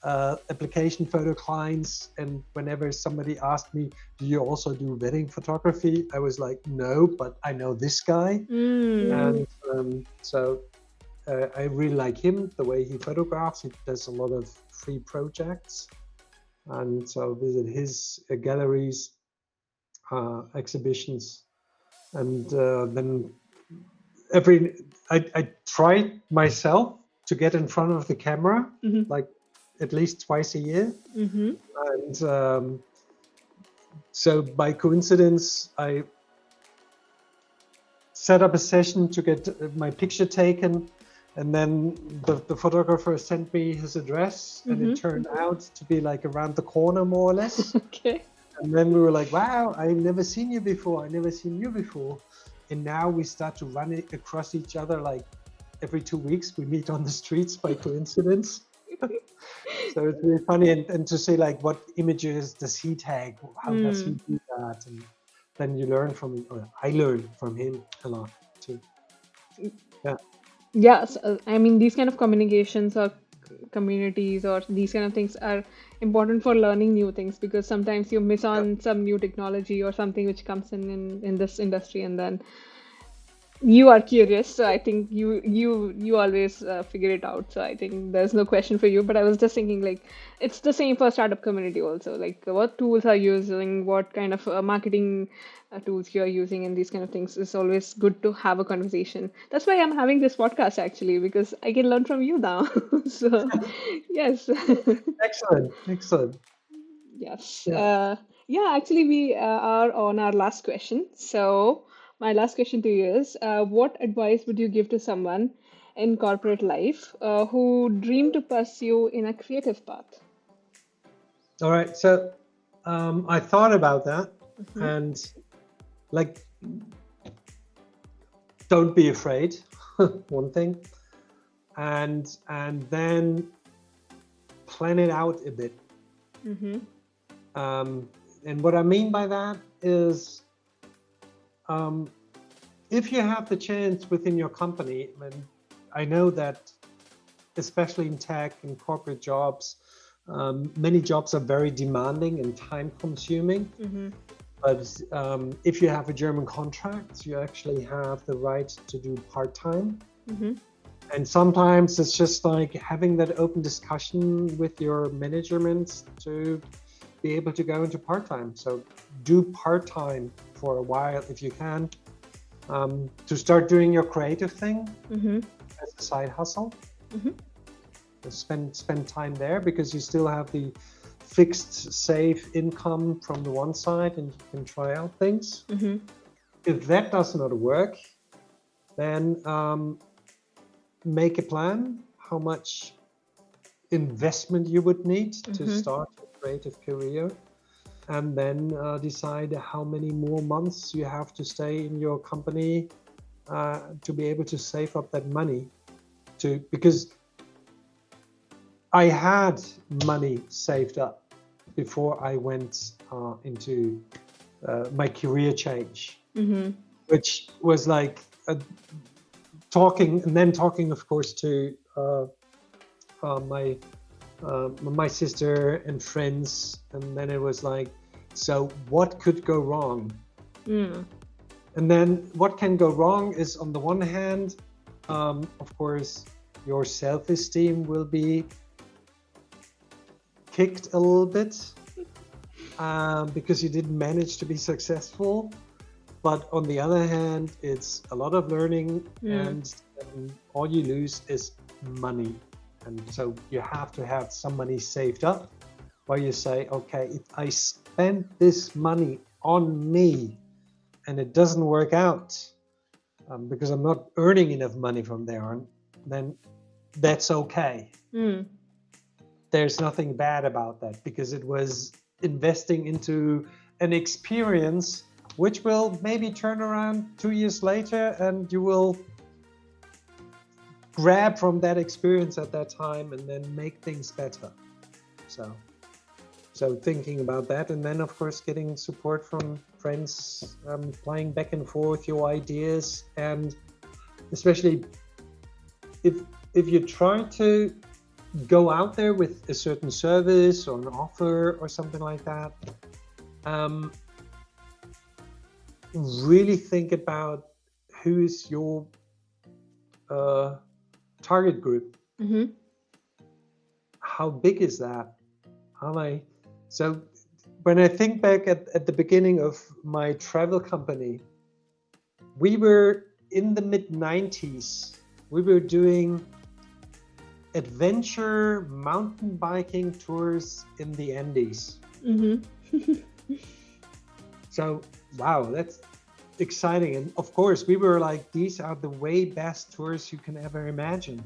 application photo clients, and whenever somebody asked me, do you also do wedding photography, I was like, no, but I know this guy. Mm. And so I really like him, the way he photographs. He does a lot of free projects, and so visit his galleries, exhibitions, and then I tried myself to get in front of the camera, Mm-hmm. like at least twice a year. Mm-hmm. And so by coincidence, I set up a session to get my picture taken. And then the photographer sent me his address, and Mm-hmm. it turned out to be like around the corner, more or less. Okay. And then we were like, wow, I've never seen you before. I've never seen you before. And now we start to run it across each other like every 2 weeks. We meet on the streets by coincidence. So it's really funny. And to see like what images does he take? How does he Mm. do that? And then you learn from, or I learn from him a lot too. Yeah. Yes, I mean, these kind of communications or communities or these kind of things are important for learning new things because sometimes you miss Yeah. on some new technology or something which comes in this industry, and then you are curious, so I think you always figure it out. So I think there's no question for you. But I was just thinking, like, it's the same for startup community also. Like, what tools are you using, what kind of marketing tools you are using, and these kind of things is always good to have a conversation. That's why I'm having this podcast actually, because I can learn from you now. So, yes. Excellent. Excellent. Yes. Yeah. Yeah, actually, we are on our last question. So, my last question to you is what advice would you give to someone in corporate life who dream to pursue in a creative path? All right. So I thought about that, Mm-hmm. and like, don't be afraid. One thing, and then plan it out a bit. Mm-hmm. Um, and what I mean by that is, um, if you have the chance within your company, and I know that especially in tech and corporate jobs, many jobs are very demanding and time consuming. Mm-hmm. But if you have a German contract, you actually have the right to do part-time. Mm-hmm. And sometimes it's just like having that open discussion with your management to be able to go into part-time. So do part-time for a while if you can, to start doing your creative thing Mm-hmm. as a side hustle. Mm-hmm. Spend time there because you still have the fixed safe income from the one side, and you can try out things. Mm-hmm. If that does not work, then make a plan how much investment you would need to Mm-hmm. start a creative career, and then decide how many more months you have to stay in your company to be able to save up that money. Because I had money saved up before I went into my career change, Mm-hmm. which was like talking, of course, to my sister and friends, and then it was like, so what could go wrong? And then what can go wrong is, on the one hand, of course, your self-esteem will be kicked a little bit because you didn't manage to be successful. But on the other hand, it's a lot of learning, and all you lose is money. And so you have to have some money saved up, where you say, okay, if I spend this money on me and it doesn't work out because I'm not earning enough money from there on, then that's okay. There's nothing bad about that, because it was investing into an experience which will maybe turn around 2 years later, and you will grab from that experience at that time and then make things better. So thinking about that, and then of course getting support from friends, playing back and forth your ideas, and especially if you try to go out there with a certain service or an offer or something like that, really think about who is your target group. How big is that? So when I think back at the beginning of my travel company, we were in the mid-90s. We were doing adventure mountain biking tours in the Andes. So, wow, that's exciting. And of course, we were like, these are the way best tours you can ever imagine.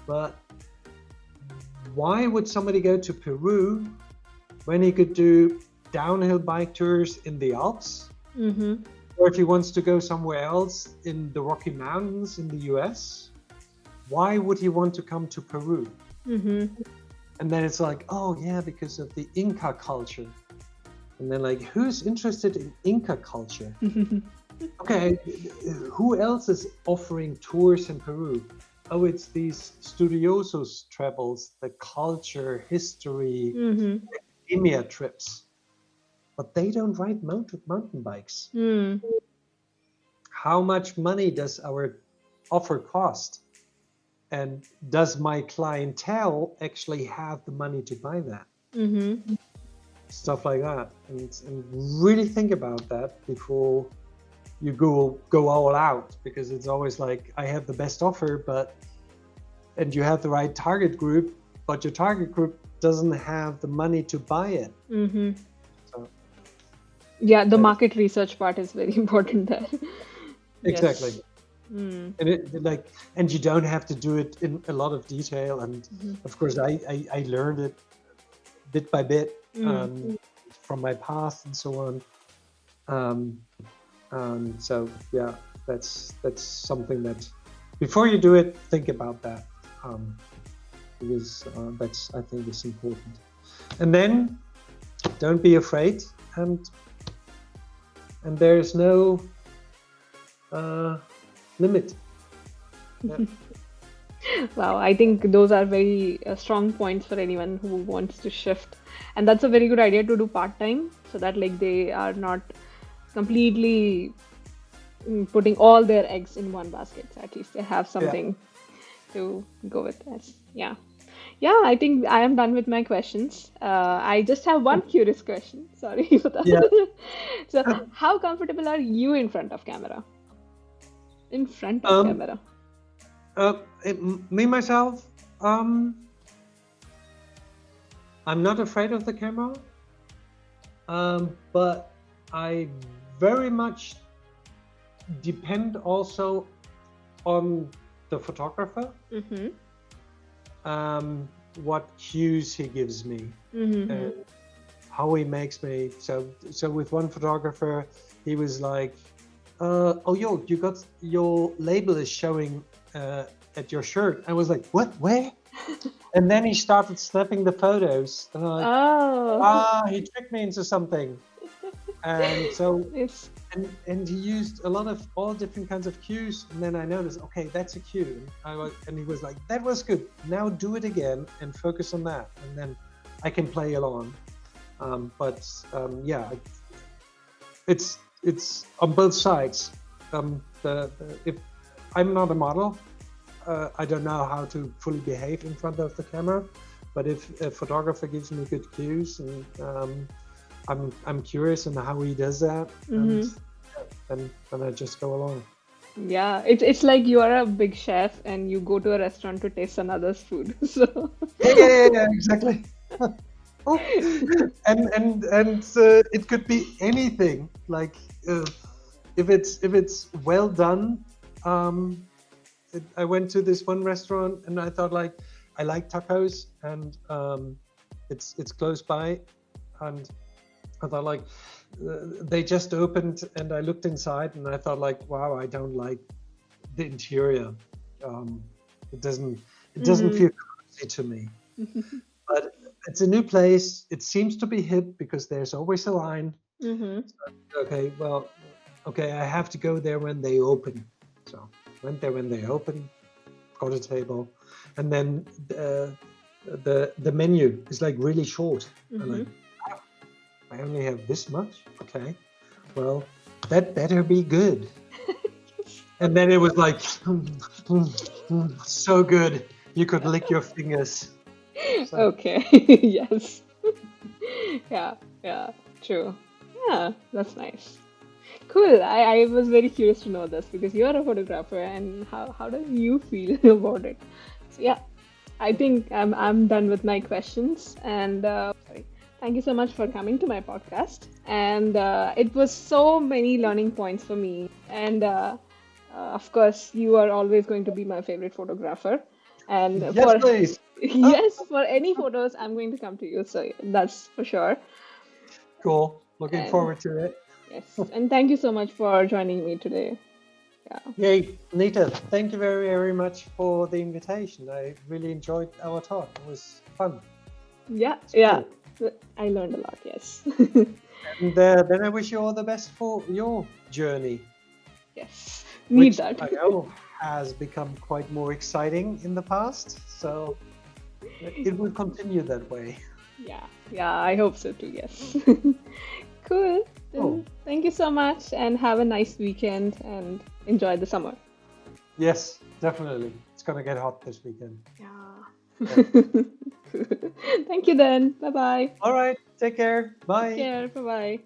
But why would somebody go to Peru when he could do downhill bike tours in the Alps? Or if he wants to go somewhere else in the Rocky Mountains in the US, why would he want to come to Peru? And then it's like, oh yeah, because of the Inca culture. And then like, who's interested in Inca culture? Okay, who else is offering tours in Peru? Oh, it's these studiosos travels, the culture, history, academia trips. But they don't ride mountain bikes. How much money does our offer cost? And does my clientele actually have the money to buy that? Stuff like that. And really think about that before you go all out, because it's always like, I have the best offer, and you have the right target group, but your target group doesn't have the money to buy it. So, Yeah, the market research part is very important there. exactly. Yes. And you don't have to do it in a lot of detail. And of course, I learned it bit by bit from my past and so on. So yeah, that's something that before you do it, think about that, because that's, I think, is important. And then don't be afraid, and there is no limit. Yeah. Wow, I think those are very strong points for anyone who wants to shift. And that's a very good idea to do part-time, so that like they are not completely putting all their eggs in one basket. So at least they have something to go with. Yeah. Yeah, I think I am done with my questions. I just have one curious question. Sorry for that. Yeah. So, how comfortable are you in front of camera? In front of camera? Me, myself, I'm not afraid of the camera, but I very much depend also on the photographer. What cues he gives me, and how he makes me. So with one photographer, he was like, "Oh, you got your label is showing at your shirt." I was like, "What? Where?" And then he started snapping the photos, and I'm like, he tricked me into something. And so, It's and he used a lot of all different kinds of cues. And then I noticed, okay, that's a cue. And he was like, that was good. Now do it again and focus on that. And then I can play along. Yeah, it's on both sides. If I'm not a model, I don't know how to fully behave in front of the camera. But if a photographer gives me good cues, and I'm curious on how he does that, and I just go along. yeah, it's like you are a big chef and you go to a restaurant to taste another's food. So Yeah, exactly. And it could be anything. Like if it's well done. I went to this one restaurant and I thought, like, I like tacos, and it's close by, and I thought, like, they just opened, and I looked inside and I thought, like, wow, I don't like the interior. It doesn't feel cozy to me. But it's a new place. It seems to be hip because there's always a line. hmm Okay, I have to go there when they open. So went there when they opened, got a table, and then the menu is like really short. I'm like, "Wow, I only have this much. Okay, well, that better be good." And then it was like so good you could lick your fingers. So, Okay. Yes. Yeah, yeah, true. Yeah, that's nice. Cool. I was very curious to know this because you're a photographer, and how do you feel about it? So yeah, I think I'm done with my questions, and sorry. Thank you so much for coming to my podcast. And it was so many learning points for me. And of course, you are always going to be my favorite photographer. And yes, for please. yes, for any photos, I'm going to come to you. So that's for sure. Cool. Looking And forward to it. yes, and thank you so much for joining me today. Yeah. Yay, Nita, thank you very, very much for the invitation. I really enjoyed our talk. It was fun. Yeah, It's yeah. cool. I learned a lot, yes. And then I wish you all the best for your journey, Yes. Need which that. I know has become quite more exciting in the past. So it will continue that way. Yeah, yeah, I hope so too, yes. Cool. Oh, Then thank you so much and have a nice weekend and enjoy the summer. yes, definitely. It's going to get hot this weekend. Yeah. Yeah. Thank you then. Bye bye. All right, take care. Take Bye. care. Bye bye.